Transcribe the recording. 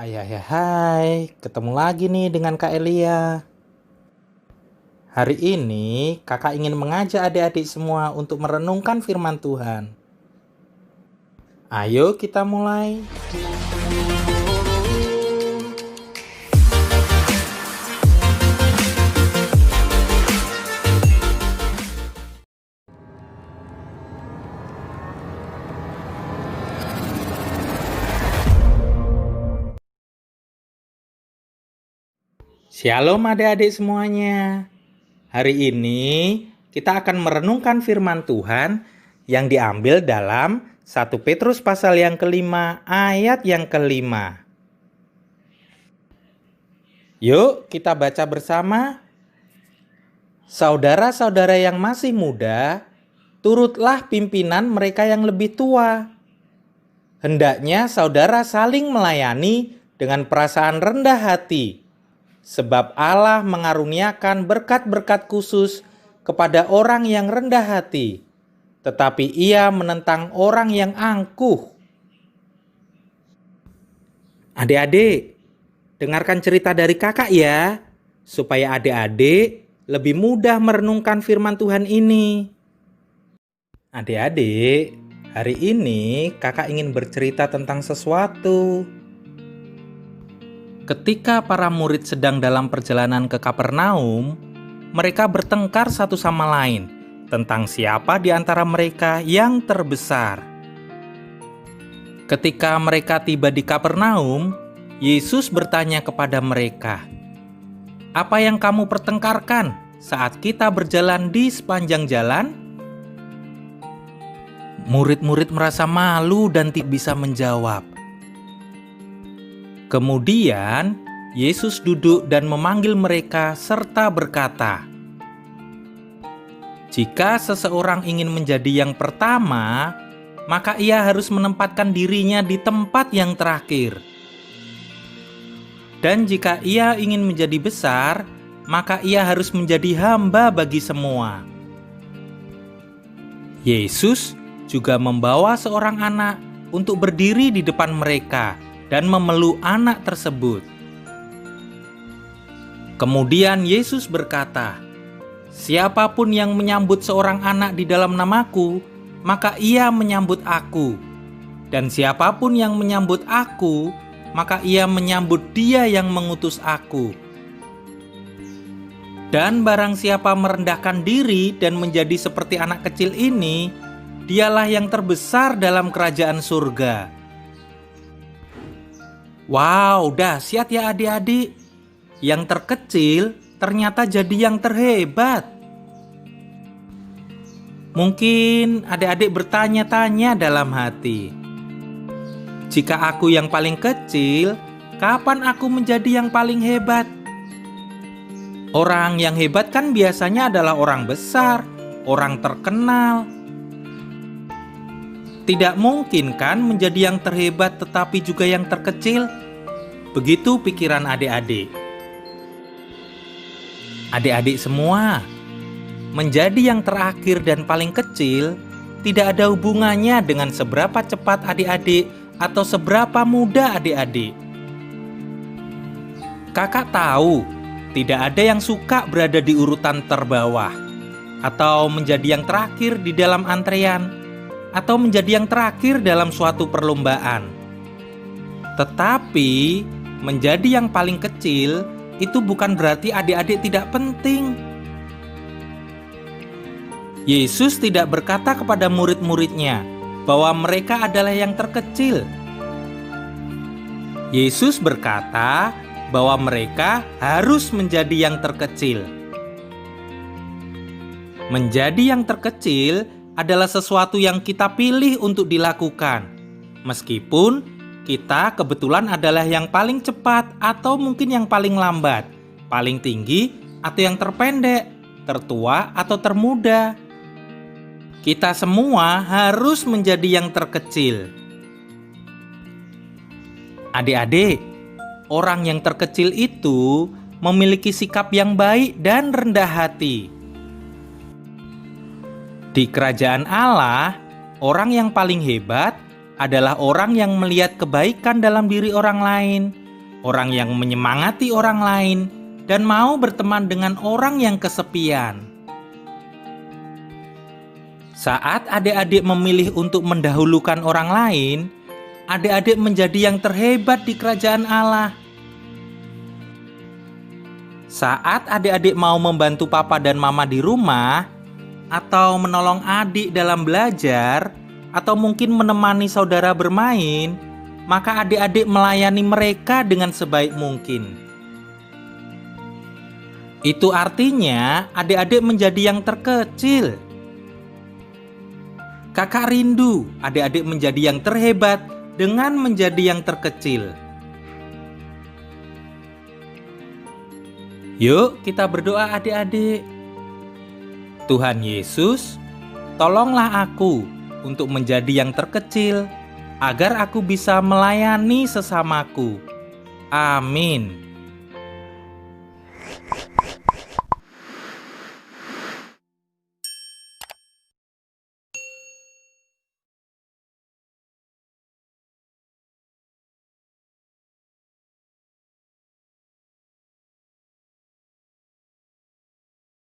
Hai, ketemu lagi nih dengan Kak Elia. Hari ini kakak ingin mengajak adik-adik semua untuk merenungkan firman Tuhan. Ayo kita mulai. Shalom adik-adik semuanya. Hari ini kita akan merenungkan firman Tuhan yang diambil dalam 1 Petrus pasal yang kelima ayat yang kelima. Yuk kita baca bersama. Saudara-saudara yang masih muda, turutlah pimpinan mereka yang lebih tua. Hendaknya saudara saling melayani dengan perasaan rendah hati, sebab Allah mengaruniakan berkat-berkat khusus kepada orang yang rendah hati, tetapi Ia menentang orang yang angkuh. Adik-adik, dengarkan cerita dari kakak ya, supaya adik-adik lebih mudah merenungkan firman Tuhan ini. Adik-adik, hari ini kakak ingin bercerita tentang sesuatu. Ketika para murid sedang dalam perjalanan ke Kapernaum, mereka bertengkar satu sama lain tentang siapa di antara mereka yang terbesar. Ketika mereka tiba di Kapernaum, Yesus bertanya kepada mereka, "Apa yang kamu pertengkarkan saat kita berjalan di sepanjang jalan?" Murid-murid merasa malu dan tidak bisa menjawab. Kemudian, Yesus duduk dan memanggil mereka serta berkata, "Jika seseorang ingin menjadi yang pertama, maka ia harus menempatkan dirinya di tempat yang terakhir. Dan jika ia ingin menjadi besar, maka ia harus menjadi hamba bagi semua." Yesus juga membawa seorang anak untuk berdiri di depan mereka dan memeluk anak tersebut. Kemudian Yesus berkata, "Siapapun yang menyambut seorang anak di dalam namaku, maka ia menyambut aku. Dan siapapun yang menyambut aku, maka ia menyambut Dia yang mengutus aku. Dan barang siapa merendahkan diri dan menjadi seperti anak kecil ini, dialah yang terbesar dalam kerajaan surga." Wow, dahsyat ya adik-adik. Yang terkecil ternyata jadi yang terhebat. Mungkin adik-adik bertanya-tanya dalam hati, jika aku yang paling kecil, kapan aku menjadi yang paling hebat? Orang yang hebat kan biasanya adalah orang besar, orang terkenal. Tidak mungkin kan menjadi yang terhebat tetapi juga yang terkecil? Begitu pikiran adik-adik. Adik-adik semua, menjadi yang terakhir dan paling kecil tidak ada hubungannya dengan seberapa cepat adik-adik atau seberapa muda adik-adik. Kakak tahu, tidak ada yang suka berada di urutan terbawah, atau menjadi yang terakhir di dalam antrean, atau menjadi yang terakhir dalam suatu perlombaan. Tetapi menjadi yang paling kecil itu bukan berarti adik-adik tidak penting. Yesus tidak berkata kepada murid-muridnya bahwa mereka adalah yang terkecil. Yesus berkata bahwa mereka harus menjadi yang terkecil. Menjadi yang terkecil adalah sesuatu yang kita pilih untuk dilakukan, meskipun kita kebetulan adalah yang paling cepat atau mungkin yang paling lambat, paling tinggi atau yang terpendek, tertua atau termuda. Kita semua harus menjadi yang terkecil. Adik-adik, orang yang terkecil itu memiliki sikap yang baik dan rendah hati. Di kerajaan Allah, orang yang paling hebat adalah orang yang melihat kebaikan dalam diri orang lain orang yang menyemangati orang lain, dan mau berteman dengan orang yang kesepian. Saat adik-adik memilih untuk mendahulukan orang lain, adik-adik menjadi yang terhebat di kerajaan Allah. Saat adik-adik mau membantu papa dan mama di rumah, atau menolong adik dalam belajar, atau mungkin menemani saudara bermain, maka adik-adik melayani mereka dengan sebaik mungkin. Itu artinya adik-adik menjadi yang terkecil. Kakak rindu adik-adik menjadi yang terhebat dengan menjadi yang terkecil. Yuk kita berdoa adik-adik. Tuhan Yesus, tolonglah aku untuk menjadi yang terkecil, agar aku bisa melayani sesamaku. Amin.